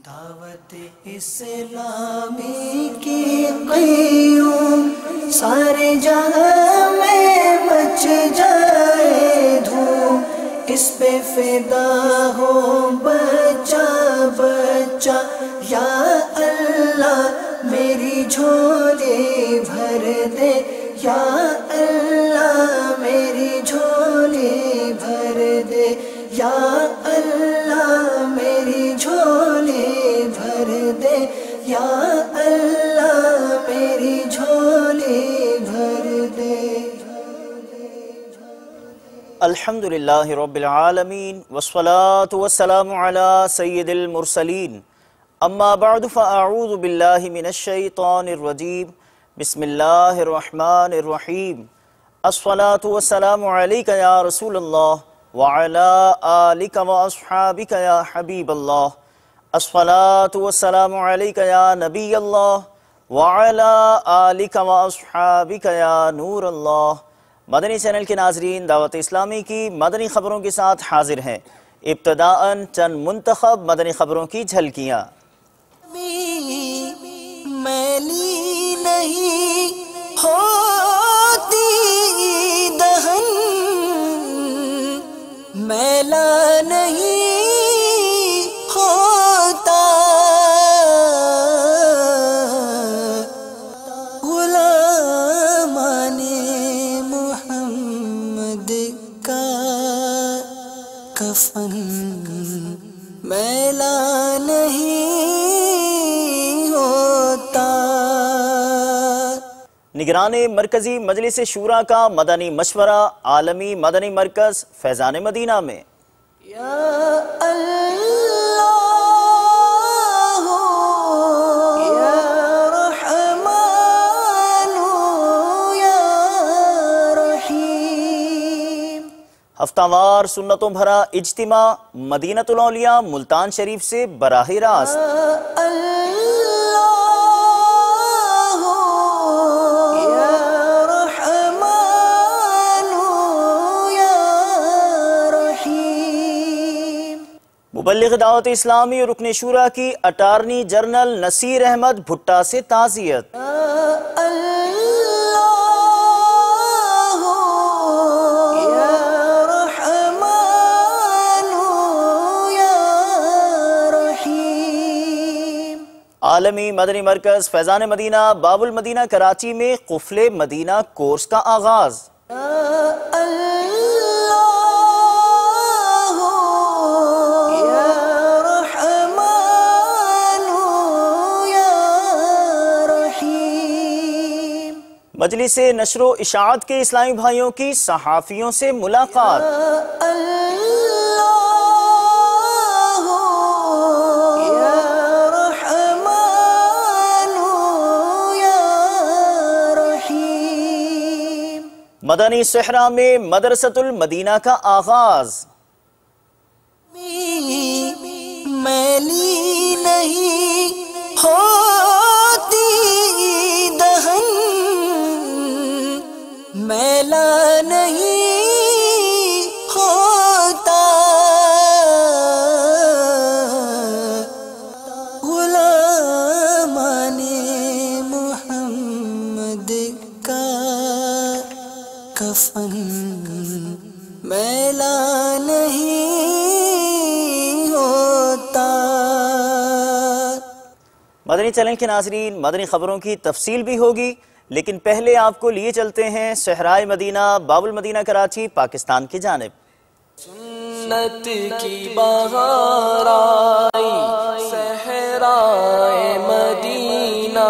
دعوت اسلامی کی قیوم سارے جہاں میں مچ جائے دھوم، اس پہ فدا ہو بچہ بچہ، یا اللہ میری جھولی بھر دے، یا اللہ میری جھولی بھر دے، یا اللہ میری جھولی بھر دے، یا اللہ میری جھولی بھر دے۔ الحمدللہ رب العالمین والصلاة والسلام علی سید المرسلین، اما بعد فاعوذ باللہ من الشیطان الرجیم، بسم اللہ الرحمن الرحیم۔ الصلاة والسلام علیک یا رسول اللہ وعلی آلک واصحابک یا حبیب اللہ، الصلاة والسلام علیک یا نبی اللہ وعلی آلک واصحابک یا نور اللہ۔ مدنی چینل کے ناظرین، دعوت اسلامی کی مدنی خبروں کے ساتھ حاضر ہیں۔ ابتداءً چند منتخب مدنی خبروں کی جھلکیاں۔ میلی نہیں ہوتی دہن، میلا نہیں ہوتا غلامان محمد کا کفن، میلا نہیں ہوتا۔ نگران مرکزی مجلس شورا کا مدنی مشورہ عالمی مدنی مرکز فیضان مدینہ میں۔ یا اللہ یا رحمان یا رحیم۔ ہفتہ وار سنتوں بھرا اجتماع مدینۃ الاولیاء ملتان شریف سے براہ راست۔ مبلغ دعوت اسلامی اور رکن شورا کی اٹارنی جنرل نصیر احمد بھٹا سے تعزیت۔ عالمی مدنی مرکز فیضان مدینہ باب المدینہ کراچی میں قفل مدینہ کورس کا آغاز۔ مجلس نشر و اشاعت کے اسلامی بھائیوں کی صحافیوں سے ملاقات۔ مدنی صحرا میں مدرسۃ المدینہ کا آغاز۔ میلی نہیں ہوتی دہن، میلا نہیں ہوتا غلامان محمد کا کفن، میلا نہیں ہوتا۔ مدنی چینل کے ناظرین، مدنی خبروں کی تفصیل بھی ہوگی، لیکن پہلے آپ کو لیے چلتے ہیں صحرائے مدینہ باب المدینہ کراچی پاکستان کی جانب۔ سنت کی بہار آئی صحرائے مدینہ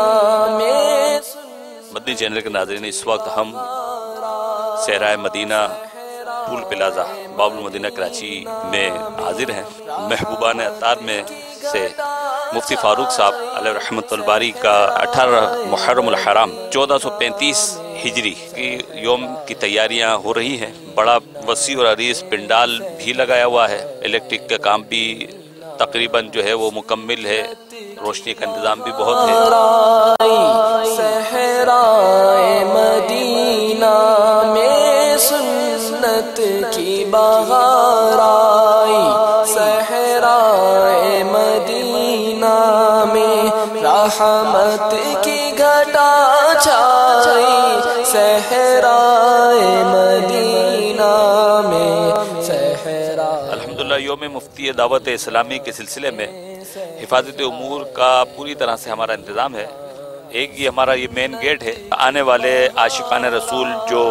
میں۔ مدنی چینل کے ناظرین، اس وقت ہم صحرائے مدینہ ٹول پلازا باب المدینہ کراچی میں حاضر ہیں۔ محبوبان اطار میں سے مفتی فاروق صاحب علیہ رحمت الباری کا 18 محرم الحرام 1435 ہجری کی یوم کی تیاریاں ہو رہی ہیں۔ بڑا وسیع اور عریض پنڈال بھی لگایا ہوا ہے، الیکٹرک کا کام بھی تقریباً جو ہے وہ مکمل ہے، روشنی کا انتظام بھی بہت ہے۔ صحرائے مدینہ میں سنت کی بہار آئی، صحرائے مدینہ میں رحمت کی گھٹا چھائی صحرائے مدینہ میں صحرا۔ الحمدللہ یوم مفتی دعوت اسلامی کے سلسلے میں حفاظت امور کا پوری طرح سے ہمارا انتظام ہے۔ ایک یہ ہمارا یہ مین گیٹ ہے، آنے والے عاشقان رسول جو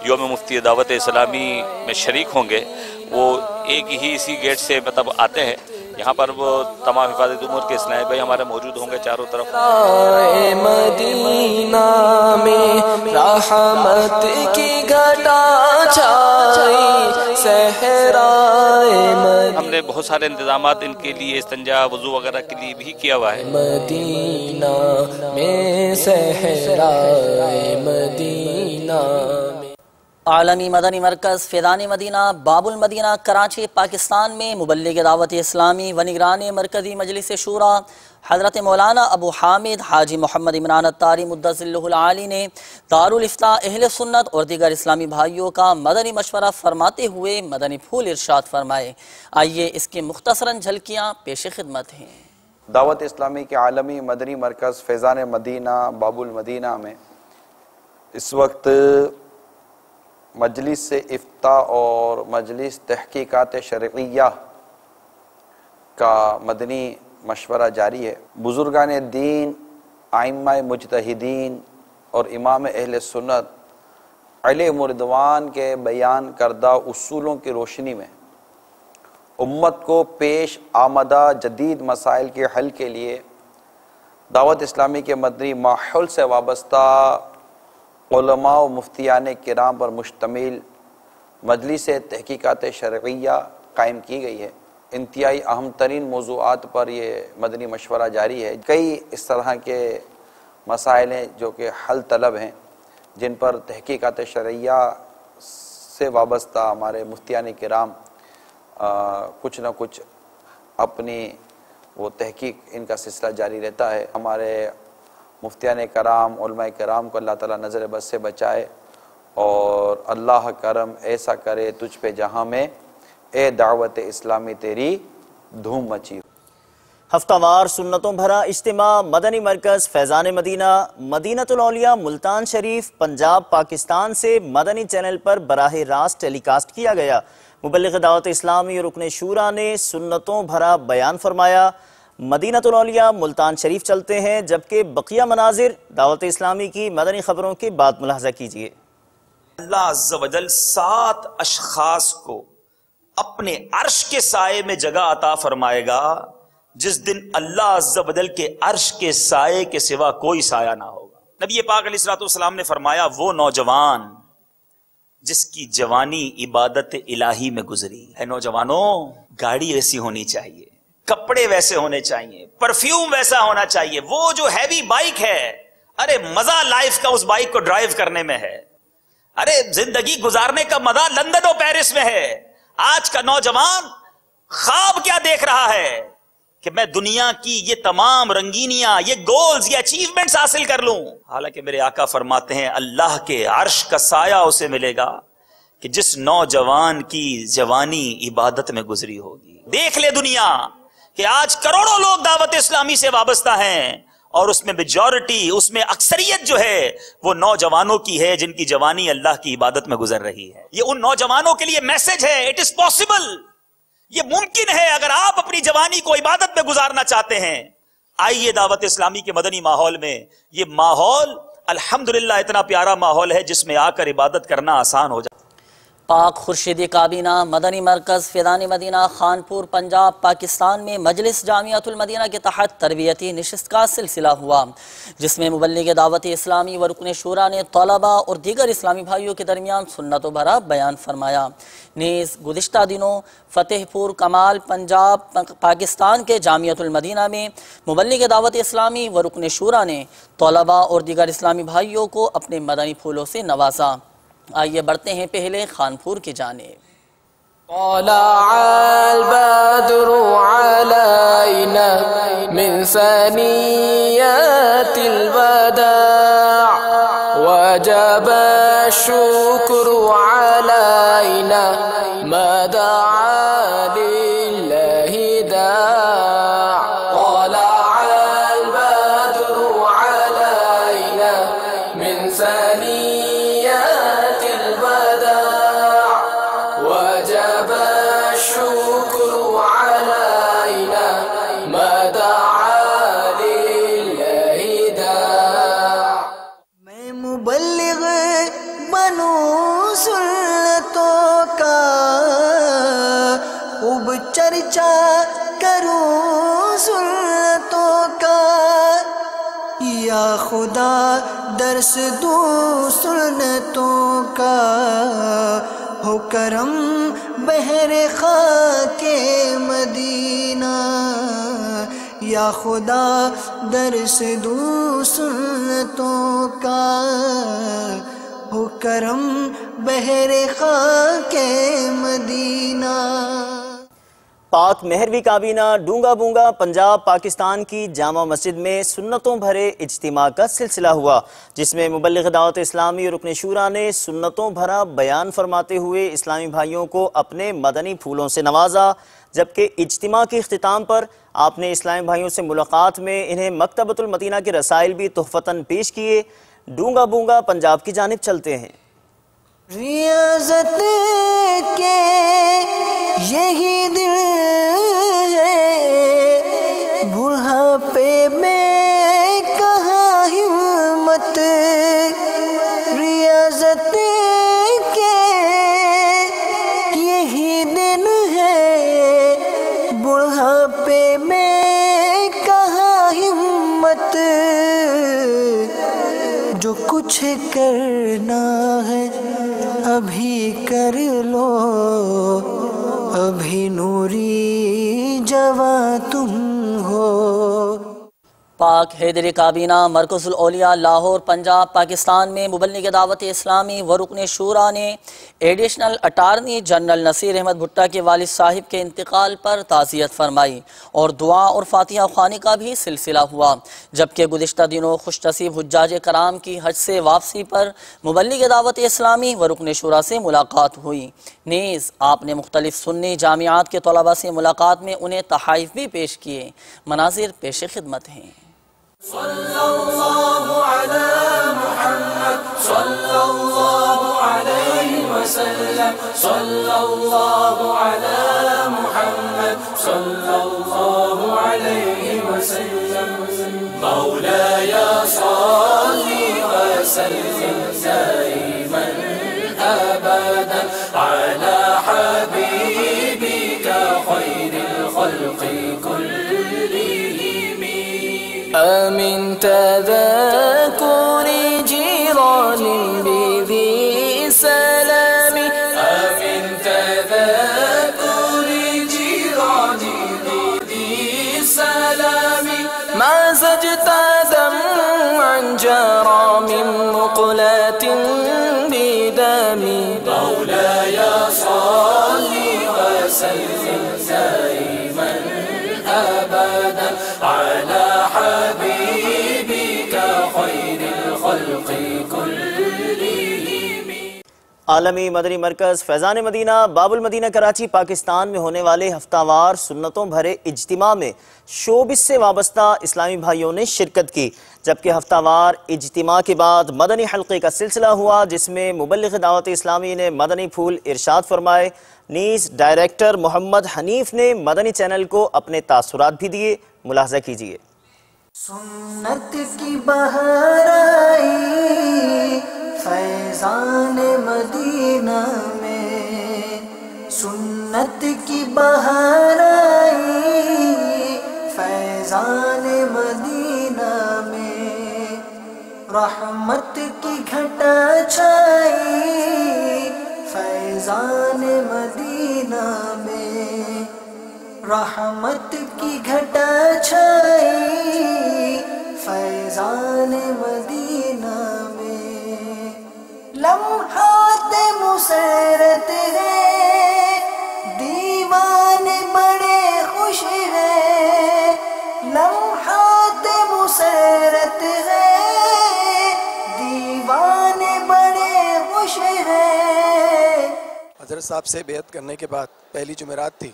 یوم مفتی دعوت اسلامی میں شریک ہوں گے وہ ایک ہی اسی گیٹ سے مطلب آتے ہیں۔ یہاں پر وہ تمام حفاظت امور کے اسلامی بھائی ہمارے موجود ہوں گے چاروں طرف۔ مدینہ میں رحمت کی گھٹا چھائی صحرائے مدینہ۔ ہم نے بہت سارے انتظامات ان کے لیے استنجا وضو وغیرہ کے لیے بھی کیا ہوا ہے۔ مدینہ میں صحرائے مدینہ میں۔ عالمی مدنی مرکز فیضان مدینہ باب المدینہ کراچی پاکستان میں مبلغ دعوت اسلامی و نگران مرکزی مجلس شورا حضرت مولانا ابو حامد حاجی محمد عمران اتاری مدث اللہ العالی نے دارالافتاء اہل سنت اور دیگر اسلامی بھائیوں کا مدنی مشورہ فرماتے ہوئے مدنی پھول ارشاد فرمائے۔ آئیے اس کی مختصراً جھلکیاں پیش خدمت ہیں۔ دعوت اسلامی کے عالمی مدنی مرکز فیضان مدینہ باب المدینہ میں اس وقت مجلس افتاء اور مجلس تحقیقات شرعیہ کا مدنی مشورہ جاری ہے۔ بزرگان دین، ائمہ مجتہدین اور امام اہل سنت علیہم رضوان کے بیان کردہ اصولوں کی روشنی میں امت کو پیش آمدہ جدید مسائل کے حل کے لیے دعوت اسلامی کے مدنی ماحول سے وابستہ علماء و مفتیان کرام پر مشتمل مجلس تحقیقات شرعیہ قائم کی گئی ہے۔ انتہائی اہم ترین موضوعات پر یہ مدنی مشورہ جاری ہے۔ کئی اس طرح کے مسائل ہیں جو کہ حل طلب ہیں، جن پر تحقیقات شرعیہ سے وابستہ ہمارے مفتیان کرام کچھ نہ کچھ اپنی وہ تحقیق ان کا سلسلہ جاری رہتا ہے۔ ہمارے مفتیان کرام، علماء کرام کو اللہ تعالیٰ نظر بد سے بچائے اور اللہ کرم ایسا کرے تجھ پہ جہاں میں اے دعوت اسلامی تیری دھوم مچی۔ ہفتہ وار سنتوں بھرا اجتماع مدنی مرکز فیضان مدینہ مدینۃ الاولیاء ملتان شریف پنجاب پاکستان سے مدنی چینل پر براہ راست ٹیلی کاسٹ کیا گیا۔ مبلغ دعوت اسلامی اور رکن شورا نے سنتوں بھرا بیان فرمایا۔ مدینۃ الاولیاء ملتان شریف چلتے ہیں، جبکہ بقیہ مناظر دعوت اسلامی کی مدنی خبروں کے بعد ملاحظہ کیجیے۔ اللہ عز و جل 7 اشخاص کو اپنے عرش کے سائے میں جگہ عطا فرمائے گا جس دن اللہ عز و جل کے عرش کے سائے کے سوا کوئی سایہ نہ ہوگا۔ نبی پاک علیہ السلام نے فرمایا وہ نوجوان جس کی جوانی عبادت الہی میں گزری ہے۔ نوجوانوں، گاڑی ایسی ہونی چاہیے، کپڑے ویسے ہونے چاہیے، پرفیوم ویسا ہونا چاہیے، وہ جو ہیوی بائک ہے، ارے مزہ لائف کا اس بائک کو ڈرائیو کرنے میں ہے، ارے زندگی گزارنے کا مزہ لندن اور پیرس میں ہے۔ آج کا نوجوان خواب کیا دیکھ رہا ہے کہ میں دنیا کی یہ تمام رنگینیاں، یہ گولز، یہ اچیومنٹس حاصل کر لوں، حالانکہ میرے آقا فرماتے ہیں اللہ کے عرش کا سایہ اسے ملے گا کہ جس نوجوان کی جوانی عبادت میں گزری ہوگی۔ دیکھ لے دنیا کہ آج کروڑوں لوگ دعوت اسلامی سے وابستہ ہیں اور اس میں میجورٹی، اس میں اکثریت جو ہے وہ نوجوانوں کی ہے جن کی جوانی اللہ کی عبادت میں گزر رہی ہے۔ یہ ان نوجوانوں کے لیے میسج ہے، اٹ از پاسبل، یہ ممکن ہے اگر آپ اپنی جوانی کو عبادت میں گزارنا چاہتے ہیں۔ آئیے دعوت اسلامی کے مدنی ماحول میں، یہ ماحول الحمدللہ اتنا پیارا ماحول ہے جس میں آ کر عبادت کرنا آسان ہو جائے۔ پاک خورشیدی کابینہ مدنی مرکز فیضان مدینہ خانپور پنجاب پاکستان میں مجلس جامعۃ المدینہ کے تحت تربیتی نشست کا سلسلہ ہوا، جس میں مبلغ دعوت اسلامی و رکن شورا نے طلباء اور دیگر اسلامی بھائیوں کے درمیان سنت و بھرا بیان فرمایا۔ نیز گزشتہ دنوں فتح پور کمال پنجاب پاکستان کے جامعۃ المدینہ میں مبلغ دعوت اسلامی و رکن شورا نے طلباء اور دیگر اسلامی بھائیوں کو اپنے مدنی پھولوں سے نوازا۔ آئیے بڑھتے ہیں پہلے خانپور کی جانب۔ طلع البدر علينا من ثنيات الوداع وجب الشكر علينا ما دعا لله داع طلع یا خدا درس دوں سنتوں کا، ہو کرم بحر خاک مدینہ، یا خدا درس دوں سنتوں کا، ہو کرم بحر خاک مدینہ۔ پاک مہروی کابینہ ڈونگا بونگا پنجاب پاکستان کی جامع مسجد میں سنتوں بھرے اجتماع کا سلسلہ ہوا، جس میں مبلغ دعوت اسلامی اور رکن شورا نے سنتوں بھرا بیان فرماتے ہوئے اسلامی بھائیوں کو اپنے مدنی پھولوں سے نوازا، جبکہ اجتماع کے اختتام پر آپ نے اسلامی بھائیوں سے ملاقات میں انہیں مکتبۃ المدینہ کے رسائل بھی تحفتاً پیش کیے۔ ڈونگا بونگا پنجاب کی جانب چلتے ہیں۔ ریاضت کے یہی دل ہے، بڑھاپے میں کہاں ہمت، ریاضت کے یہی دن ہے، بڑھاپے میں کہاں ہمت، جو کچھ کرنا ہے ابھی کر لو، ابھی نوری جواں تم ہو۔ پاک حیدری کابینہ مرکز الاولیاء لاہور پنجاب پاکستان میں مبلغ دعوت اسلامی و رکن شورا نے additional attorney general Naseer Ahmed Bhatta کے والد صاحب کے انتقال پر تعزیت فرمائی اور دعا اور فاتحہ خوانی کا بھی سلسلہ ہوا، جبکہ گزشتہ دنوں خوش نصیب حجاج کرام کی حج سے واپسی پر مبلغ دعوت اسلامی و رکن شورا سے ملاقات ہوئی۔ نیز آپ نے مختلف سنی جامعات کے طلباء سے ملاقات میں انہیں تحائف بھی پیش کیے۔ مناظر پیش خدمت ہیں۔ صلی اللہ علی محمد صلی اللہ علیہ وسلم، صلی اللہ علی محمد صلی اللہ علیہ وسلم، مولاي صلی وسلم دائما ابدا على حبيبك خير الخلق كلهم، من تذكر جيران بذي سلام، من تذكر جيران بذي سلام، ما زجت دمعا جرى من مقلة بدم، مولاي صل وسلم دائما أبدا على حبيبك خير الخلق كلهم۔ عالمی مدنی مرکز فیضان مدینہ باب المدینہ کراچی پاکستان میں ہونے والے ہفتہ وار سنتوں بھرے اجتماع میں شوبز سے وابستہ اسلامی بھائیوں نے شرکت کی، جبکہ ہفتہ وار اجتماع کے بعد مدنی حلقے کا سلسلہ ہوا، جس میں مبلغ دعوت اسلامی نے مدنی پھول ارشاد فرمائے۔ نیز ڈائریکٹر محمد حنیف نے مدنی چینل کو اپنے تاثرات بھی دیے، ملاحظہ کیجیے۔ سنت کی بہار آئی فیضان مدینہ میں، سنت کی بہار آئی فیضان مدینہ میں، رحمت کی گھٹا چھائی فیضان مدینہ میں، رحمت کی گھٹا چھائی فیضان مدینہ میں، لمحات مسرت ہے دیوان بڑے خوش ہے، لمحات مسرت ہے دیوان بڑے خوش ہے۔ حضرت صاحب سے بیعت کرنے کے بعد پہلی جمعرات تھی،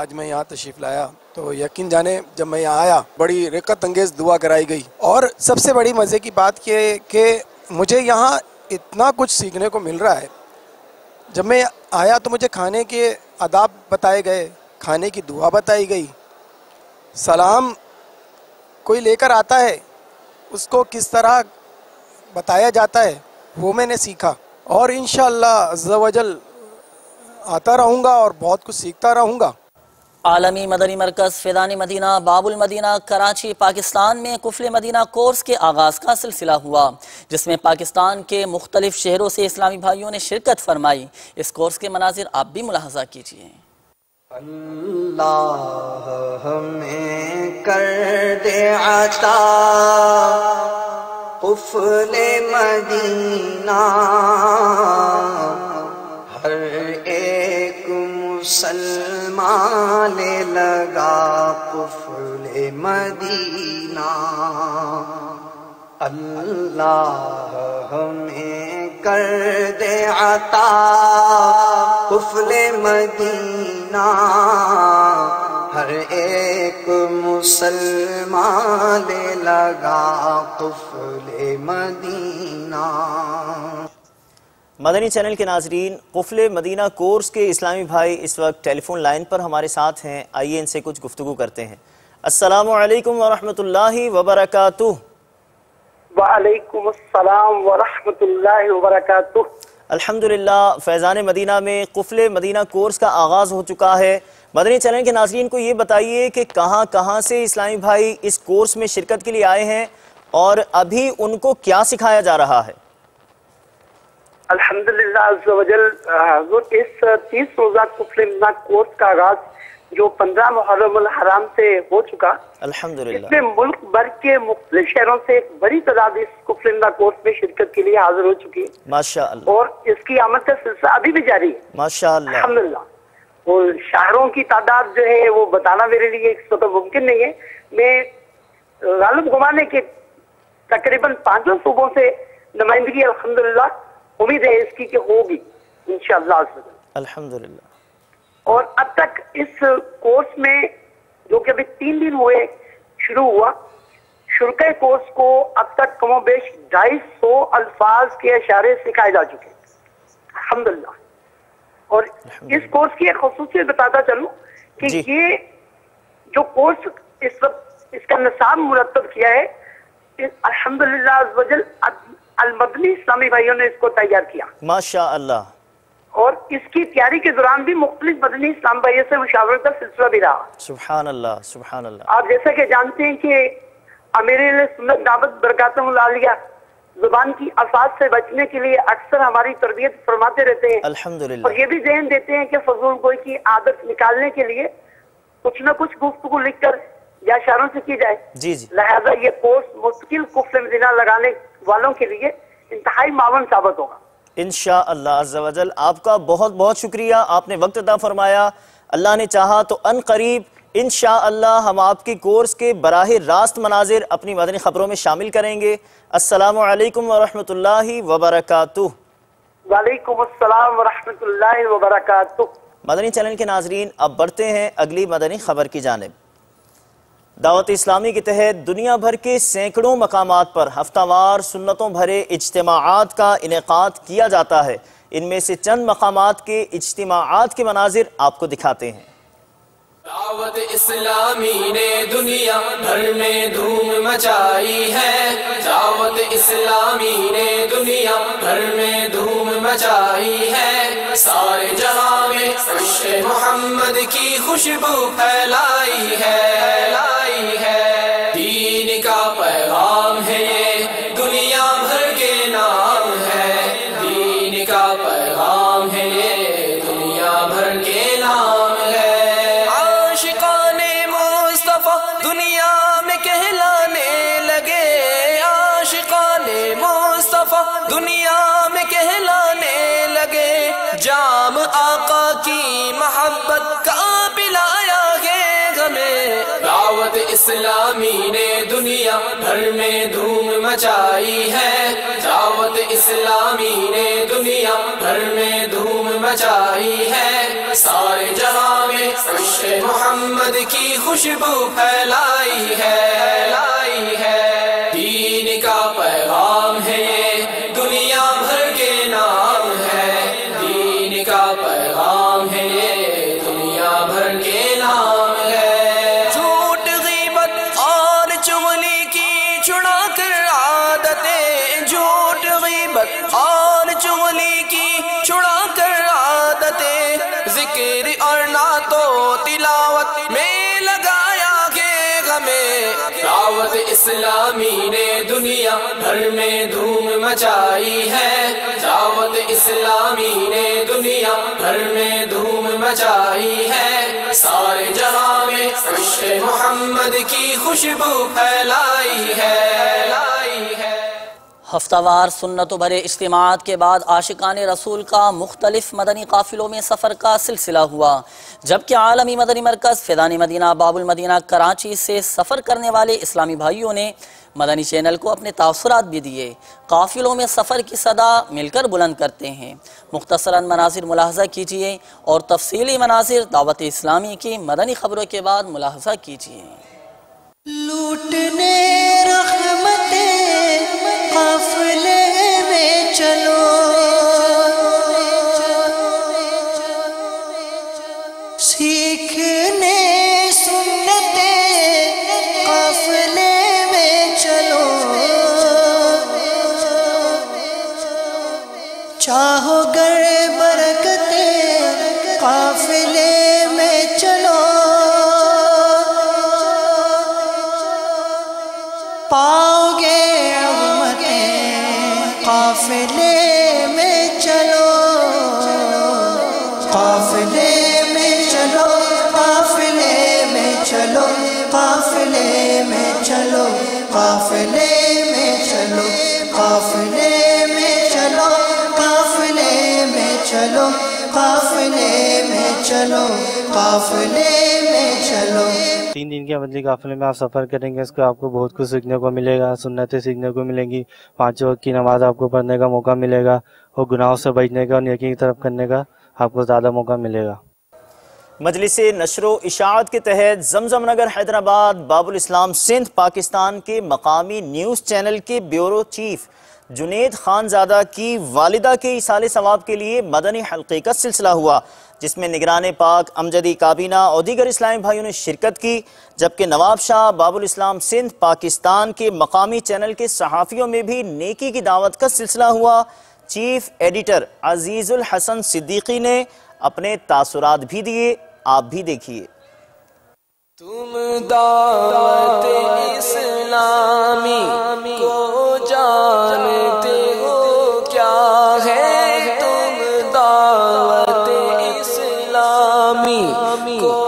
آج میں یہاں تشریف لایا تو یقین جانے جب میں یہاں آیا بڑی رقت انگیز دعا کرائی گئی، اور سب سے بڑی مزے کی بات یہ کہ مجھے یہاں اتنا کچھ سیکھنے کو مل رہا ہے۔ جب میں آیا تو مجھے کھانے کے آداب بتائے گئے، کھانے کی دعا بتائی گئی، سلام کوئی لے کر آتا ہے اس کو کس طرح بتایا جاتا ہے وہ میں نے سیکھا، اور انشاءاللہ عز و جل آتا رہوں گا اور بہت کچھ سیکھتا رہوں گا۔ عالمی مدنی مرکز فیضان مدینہ باب المدینہ کراچی پاکستان میں قفل مدینہ کورس کے آغاز کا سلسلہ ہوا، جس میں پاکستان کے مختلف شہروں سے اسلامی بھائیوں نے شرکت فرمائی۔ اس کورس کے مناظر آپ بھی ملاحظہ کیجیے۔ اللہ ہمیں کر دے عطا قفل مدینہ، ہر ایک مسلمان لگا قفل مدینہ۔ اللہ ہمیں کر دے عطا قفل مدینہ، ہر ایک مسلمان لگا قفل مدینہ۔ مدنی چینل کے ناظرین، قفل مدینہ کورس کے اسلامی بھائی اس وقت ٹیلی فون لائن پر ہمارے ساتھ ہیں، آئیے ان سے کچھ گفتگو کرتے ہیں۔ السلام علیکم ورحمۃ اللہ وبرکاتہ۔ وعلیکم السلام ورحمۃ اللہ وبرکاتہ۔ الحمدللہ فیضان مدینہ میں قفل مدینہ کورس کا آغاز ہو چکا ہے۔ مدنی چینل کے ناظرین کو یہ بتائیے کہ کہاں کہاں سے اسلامی بھائی اس کورس میں شرکت کے لیے آئے ہیں اور ابھی ان کو کیا سکھایا جا رہا ہے؟ الحمدللہ عز و جل، حضور اس 30 روزہ قفل مدینہ کورس کا آغاز جو 15 محرم الحرام سے ہو چکا، الحمدللہ اس میں ملک بھر کے مختلف شہروں سے ایک بڑی تعداد اس قفل مدینہ کورس میں شرکت کے لیے حاضر ہو چکی ہے، ماشاءاللہ، اور اس کی آمد کا سلسلہ ابھی بھی جاری ہے ماشاءاللہ۔ الحمدللہ۔ اور شہروں کی تعداد جو ہے وہ بتانا میرے لیے اس وقت ممکن نہیں ہے، میں غالب گمانے کے تقریباً 5 صوبوں سے نمائندگی الحمدللہ امید ہے اس کی کہ ہوگی انشاءاللہ عز و جل۔ الحمدللہ۔ اور اب تک اس کورس میں جو کہ ابھی 3 دن ہوئے شروع ہوا، شرکۂ کورس کو اب تک کم و بیش 250 الفاظ کے اشارے سکھائے جا چکے ہیں الحمدللہ۔ اور اس کورس کی ایک خصوصیت بتاتا چلوں کہ جی۔ یہ جو کورس اس وقت اس کا نصاب مرتب کیا ہے، الحمدللہ عز و جل المدنی اسلامی بھائیوں نے اس کو تیار کیا، ماشاءاللہ۔ اور اس کی تیاری کے دوران بھی مختلف مدنی اسلام بھائیوں سے مشاورت کا سلسلہ بھی رہا۔ سبحان اللہ، سبحان اللہ۔ آپ جیسا کہ جانتے ہیں کہ امیر اہل سنت دعوت برکاتہ العالیہ زبان کی الفاظ سے بچنے کے لیے اکثر ہماری تربیت فرماتے رہتے ہیں، الحمدللہ۔ اور یہ بھی ذہن دیتے ہیں کہ فضول گوئی کی عادت نکالنے کے لیے کچھ نہ کچھ گفتگو لکھ کر یا اشاروں سے کی جائے، جی جی، لہذا یہ کورس مستقل قفل مدینہ لگانے والوں کے لیے انتہائی معاون ثابت ہوگا انشاءاللہ عز و جل۔ آپ کا بہت بہت شکریہ، آپ نے وقت عطا فرمایا۔ اللہ نے چاہا تو ان قریب انشاءاللہ ہم آپ کی کورس کے براہ راست مناظر اپنی مدنی خبروں میں شامل کریں گے۔ السلام علیکم ورحمۃ اللہ وبرکاتہ۔ وعلیکم السلام ورحمۃ اللہ وبرکاتہ۔ مدنی چینل کے ناظرین، اب بڑھتے ہیں اگلی مدنی خبر کی جانب۔ دعوت اسلامی کے تحت دنیا بھر کے سینکڑوں مقامات پر ہفتہ وار سنتوں بھرے اجتماعات کا انعقاد کیا جاتا ہے۔ ان میں سے چند مقامات کے اجتماعات کے مناظر آپ کو دکھاتے ہیں۔ دعوت اسلامی نے دنیا بھر میں دھوم مچائی ہے، دعوت اسلامی نے دنیا بھر میں دھوم مچائی ہے، سارے جہاں میں عشق محمد کی خوشبو پھیلائی ہے، دین کا پیغام ہے یہ دنیا بھر کے نام ہے، دین کا پیغام ہے یہ دنیا بھر کے نام ہے، عاشقان مصطفیٰ دنیا میں کہلانے لگے، عاشقان مصطفیٰ دنیا میں کہلانے لگے، جام آقا کی محبت کا پلایا ہے ہمیں، دعوت اسلامی نے دنیا بھر میں دھوم مچائی ہے، دعوت اسلامی نے دنیا بھر میں دھوم مچائی ہے، سارے جہاں میں عشق محمد کی خوشبو پھیلائی ہے، دین کا پیغام ہے یہ دنیا بھر کے نام ہے، دین کا پیغام ہے یہ دنیا بھر کے نام ہے، جھوٹ غیبت اور چغلی کی چھڑا کر عادتیں، جھوٹ غیبت اور چغلی کی چھڑا کر عادتیں، ذکر اور نعت و تلاوت دعوت اسلامی نے دنیا بھر میں دھوم مچائی ہے، دعوت اسلامی نے دنیا بھر میں دھوم مچائی ہے، سارے جہاں میں عشق محمد کی خوشبو پھیلائی ہے۔ ہفتہ وار سنت و بھرے اجتماعات کے بعد عاشقان رسول کا مختلف مدنی قافلوں میں سفر کا سلسلہ ہوا، جبکہ عالمی مدنی مرکز فیضان مدینہ باب المدینہ کراچی سے سفر کرنے والے اسلامی بھائیوں نے مدنی چینل کو اپنے تاثرات بھی دیے۔ قافلوں میں سفر کی صدا مل کر بلند کرتے ہیں۔ مختصراً مناظر ملاحظہ کیجیے اور تفصیلی مناظر دعوت اسلامی کی مدنی خبروں کے بعد ملاحظہ کیجیے۔ لوٹنے رحمتیں قافلے میں چلو، سیکھنے سنتیں قافلے میں چلو، چاہو گر برکتیں قافلے میں چلو، پاؤ گے عظمتیں قافلے میں چلو، قافلے میں چلو، قافلے میں چلو، قافلے میں چلو، قافلے میں چلو، قافلے میں چلو، قافلے میں چلو، قافلے میں چلو، قافلے میں چلو۔ 3 دن کے مدنی قافلے میں آپ سفر کریں گے، اس کو آپ کو بہت کچھ سیکھنے کو ملے گا، سنتیں سیکھنے کو ملیں گی، 5 وقت کی نماز آپ کو پڑھنے کا موقع ملے گا، اور گناہوں سے بچنے کا اور نیکی کی طرف کرنے کا آپ کو زیادہ موقع ملے گا۔ مجلس نشر و اشاعت کے تحت زمزم نگر حیدرآباد باب الاسلام سندھ پاکستان کے مقامی نیوز چینل کے بیورو چیف جنید خان زادہ کی والدہ کے ایصال ثواب کے لیے مدنی حلقے کا سلسلہ ہوا، جس میں نگران پاک امجدی کابینہ اور دیگر اسلامی بھائیوں نے شرکت کی، جبکہ نواب شاہ باب الاسلام سندھ پاکستان کے مقامی چینل کے صحافیوں میں بھی نیکی کی دعوت کا سلسلہ ہوا۔ چیف ایڈیٹر عزیز الحسن صدیقی نے اپنے تاثرات بھی دیے، آپ بھی دیکھیے۔ تم دعوت اسلامی کو جانتے ہو کیا ہے، تم دعوت اسلامی کو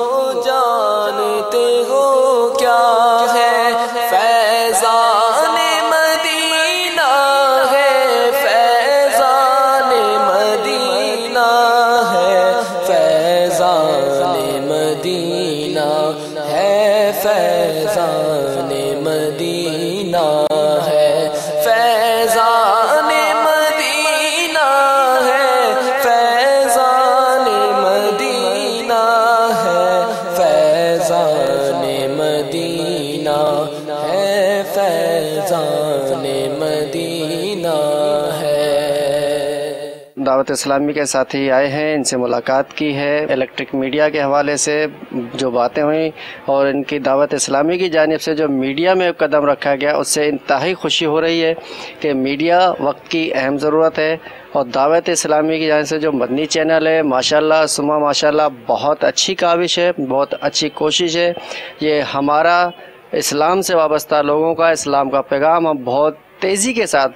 جانتے ہو کیا ہے، فیضان مدینہ ہے، فیضان مدینہ ہے، فیضان مدینہ ہے، فیضان مدینہ ہے، فیضان مدینہ ہے، فیضان مدینہ ہے، فیضان مدینہ ہے، فیضان مدینہ ہے۔ دعوت اسلامی کے ساتھی آئے ہیں، ان سے ملاقات کی ہے، الیکٹرک میڈیا کے حوالے سے جو باتیں ہوئیں اور ان کی دعوت اسلامی کی جانب سے جو میڈیا میں قدم رکھا گیا، اس سے انتہائی خوشی ہو رہی ہے کہ میڈیا وقت کی اہم ضرورت ہے، اور دعوت اسلامی کی جانب سے جو مدنی چینل ہے ماشاءاللہ ثم ماشاءاللہ بہت اچھی کاوش ہے، بہت اچھی کوشش ہے۔ یہ ہمارا اسلام سے وابستہ لوگوں کا اسلام کا پیغام ہم بہت تیزی کے ساتھ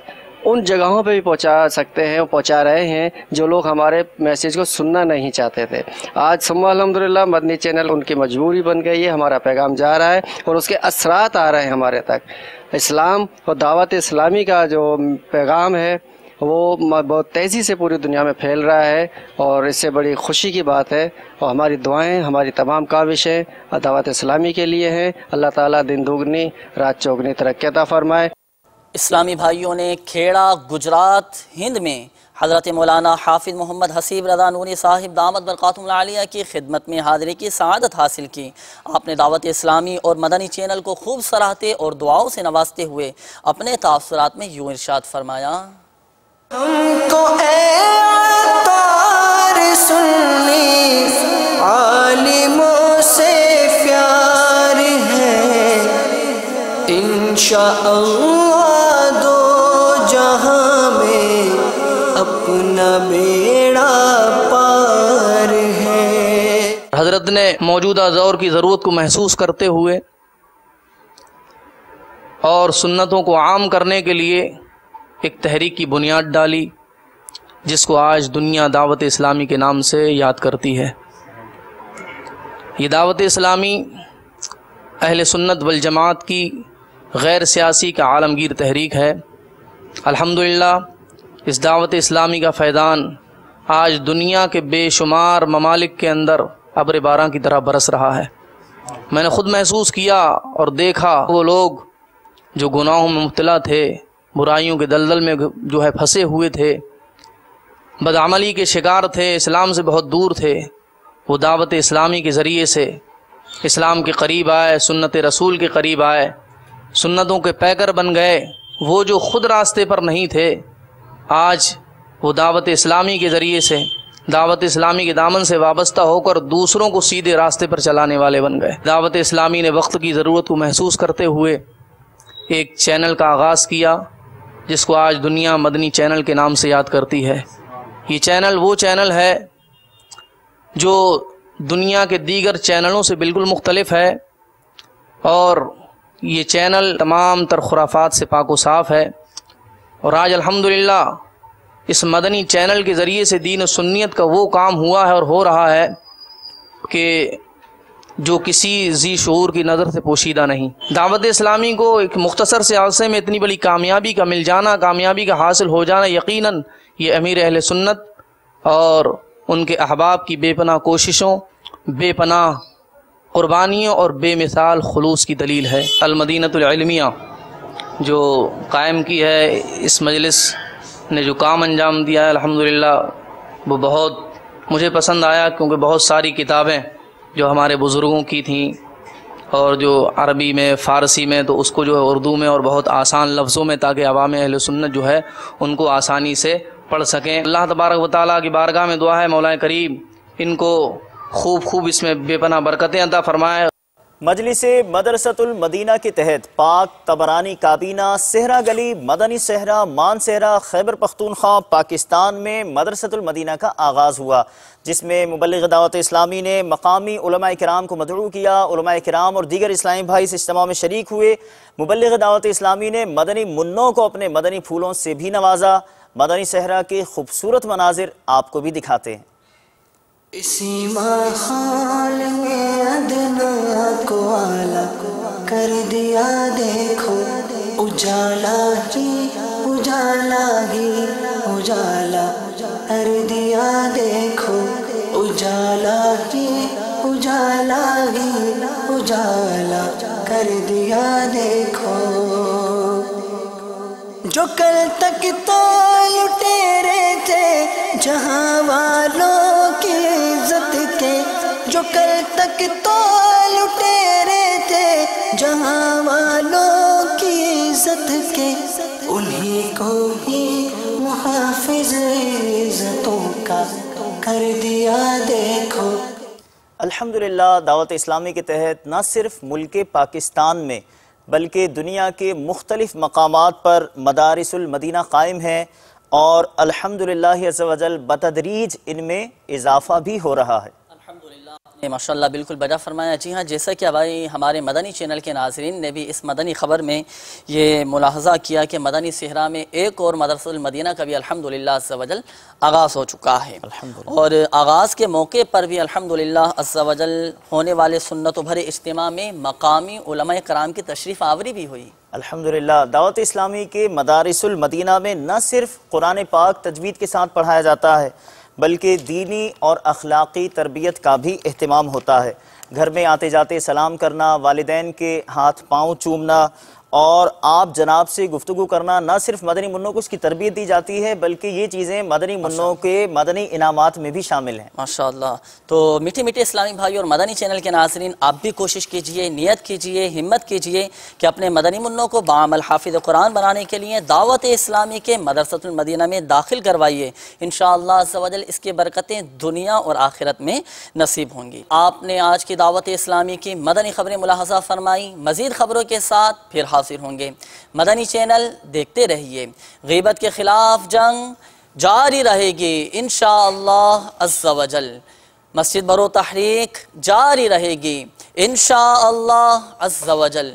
ان جگہوں پہ بھی پہنچا سکتے ہیں اور پہنچا رہے ہیں جو لوگ ہمارے میسیج کو سننا نہیں چاہتے تھے۔ آج ثم الحمدللہ مدنی چینل ان کی مجبوری بن گئی ہے، ہمارا پیغام جا رہا ہے اور اس کے اثرات آ رہے ہیں ہمارے تک۔ اسلام اور دعوت اسلامی کا جو پیغام ہے وہ بہت تیزی سے پوری دنیا میں پھیل رہا ہے، اور اس سے بڑی خوشی کی بات ہے، اور ہماری دعائیں، ہماری تمام کاوشیں دعوت اسلامی کے لیے ہیں۔ اللہ تعالیٰ دن دگنی رات چوگنی ترقی عطا فرمائے۔ اسلامی بھائیوں نے کھیڑا گجرات ہند میں حضرت مولانا حافظ محمد حسیب رضا نوری صاحب دامت برکاتہم العالیہ کی خدمت میں حاضری کی سعادت حاصل کی۔ آپ نے دعوت اسلامی اور مدنی چینل کو خوب سراہتے اور دعاؤں سے نوازتے ہوئے اپنے تاثرات میں یوں ارشاد فرمایا۔ ہم کو اے عطار سنی عالموں سے پیار ہے، انشاءاللہ دو جہاں میں اپنا بیڑا پار ہے۔ حضرت نے موجودہ دور کی ضرورت کو محسوس کرتے ہوئے اور سنتوں کو عام کرنے کے لیے ایک تحریک کی بنیاد ڈالی جس کو آج دنیا دعوت اسلامی کے نام سے یاد کرتی ہے۔ یہ دعوت اسلامی اہل سنت والجماعت کی غیر سیاسی کا عالمگیر تحریک ہے۔ الحمدللہ اس دعوت اسلامی کا فیضان آج دنیا کے بے شمار ممالک کے اندر ابر باران کی طرح برس رہا ہے۔ میں نے خود محسوس کیا اور دیکھا وہ لوگ جو گناہوں میں مبتلا تھے، برائیوں کے دلدل میں جو ہے پھنسے ہوئے تھے، بدعملی کے شکار تھے، اسلام سے بہت دور تھے، وہ دعوت اسلامی کے ذریعے سے اسلام کے قریب آئے، سنت رسول کے قریب آئے، سنتوں کے پیکر بن گئے۔ وہ جو خود راستے پر نہیں تھے آج وہ دعوت اسلامی کے ذریعے سے، دعوت اسلامی کے دامن سے وابستہ ہو کر دوسروں کو سیدھے راستے پر چلانے والے بن گئے۔ دعوت اسلامی نے وقت کی ضرورت کو محسوس کرتے ہوئے ایک چینل کا آغاز کیا جس کو آج دنیا مدنی چینل کے نام سے یاد کرتی ہے۔ یہ چینل وہ چینل ہے جو دنیا کے دیگر چینلوں سے بالکل مختلف ہے، اور یہ چینل تمام تر خرافات سے پاک و صاف ہے۔ اور آج الحمدللہ اس مدنی چینل کے ذریعے سے دین و سنیت کا وہ کام ہوا ہے اور ہو رہا ہے کہ جو کسی ذی شعور کی نظر سے پوشیدہ نہیں۔ دعوت اسلامی کو ایک مختصر سے عرصے میں اتنی بڑی کامیابی کا مل جانا، کامیابی کا حاصل ہو جانا، یقیناً یہ امیر اہل سنت اور ان کے احباب کی بے پناہ کوششوں، بے پناہ قربانیوں اور بے مثال خلوص کی دلیل ہے۔ المدینۃ العلمیہ جو قائم کی ہے، اس مجلس نے جو کام انجام دیا ہے الحمدللہ وہ بہت مجھے پسند آیا، کیونکہ بہت ساری کتابیں جو ہمارے بزرگوں کی تھیں اور جو عربی میں، فارسی میں، تو اس کو جو ہے اردو میں اور بہت آسان لفظوں میں، تاکہ عوام اہل سنت جو ہے ان کو آسانی سے پڑھ سکیں۔ اللہ تبارک و تعالیٰ کی بارگاہ میں دعا ہے مولا کریم ان کو خوب اس میں بے پناہ برکتیں عطا فرمائے۔ مجلس مدرسۃ المدینہ کے تحت پاک طبرانی کابینہ صحرا گلی مدنی صحرا مان صحرا خیبر پختونخوا پاکستان میں مدرسۃ المدینہ کا آغاز ہوا، جس میں مبلغ دعوت اسلامی نے مقامی علماء کرام کو مدعو کیا۔ علماء کرام اور دیگر اسلامی بھائی اس اجتماع میں شریک ہوئے۔ مبلغ دعوت اسلامی نے مدنی منوں کو اپنے مدنی پھولوں سے بھی نوازا۔ مدنی صحرا کے خوبصورت مناظر آپ کو بھی دکھاتے ہیں۔ اسی ماحول میں ادنا کو اعلیٰ کر دیا، دیکھو اجالا ہی اجالا ہی اجالا کر دیا، دیکھو اجالا ہی اجالا ہی اجالا کر دیا، دیکھو جو کل تک تو لٹیرے تھے جہاں والوں کی عزت کے، جو کل تک تو لٹیرے تھے جہاں والوں کی عزت کے، انہی کو ہی محافظ عزتوں کا کر دیا، دیکھو۔ الحمدللہ دعوت اسلامی کے تحت نہ صرف ملک پاکستان میں بلکہ دنیا کے مختلف مقامات پر مدارس المدینہ قائم ہیں، اور الحمدللہ عز و جل بتدریج ان میں اضافہ بھی ہو رہا ہے۔ ماشاءاللہ بالکل بجا فرمایا۔ جی ہاں، جیسا کہ بھائی ہمارے مدنی چینل کے ناظرین نے بھی اس مدنی خبر میں یہ ملاحظہ کیا کہ مدنی صحرا میں ایک اور مدرسۃ المدینہ کا بھی الحمدللہ عز و جل آغاز ہو چکا ہے، اور آغاز کے موقع پر بھی الحمدللہ عز و جل ہونے والے سنت و بھرے اجتماع میں مقامی علماء کرام کی تشریف آوری بھی ہوئی۔ الحمدللہ دعوت اسلامی کے مدارس المدینہ میں نہ صرف قرآن پاک تجوید کے ساتھ پڑھایا جاتا ہے بلکہ دینی اور اخلاقی تربیت کا بھی اہتمام ہوتا ہے۔ گھر میں آتے جاتے سلام کرنا، والدین کے ہاتھ پاؤں چومنا اور آپ جناب سے گفتگو کرنا، نہ صرف مدنی منوں کو اس کی تربیت دی جاتی ہے بلکہ یہ چیزیں مدنی منوں کے مدنی انعامات میں بھی شامل ہیں۔ ماشاءاللہ۔ تو میٹھے میٹھے اسلامی بھائی اور مدنی چینل کے ناظرین، آپ بھی کوشش کیجئے، نیت کیجئے، ہمت کیجئے کہ اپنے مدنی منوں کو بعمل حافظ قرآن بنانے کے لیے دعوت اسلامی کے مدرسۃ المدینہ میں داخل کروائیے۔ انشاءاللہ عز و جل اس کی برکتیں دنیا اور آخرت میں نصیب ہوں گی۔ آپ نے آج کی دعوت اسلامی کی مدنی خبریں ملاحظہ فرمائی، مزید خبروں کے ساتھ پھر حاضر ہوں گے۔ مدنی چینل دیکھتے رہیے۔ غیبت کے خلاف جنگ جاری رہے گی انشاءاللہ عز و جل۔ مسجد برو تحریک جاری رہے گی انشاءاللہ عز و جل۔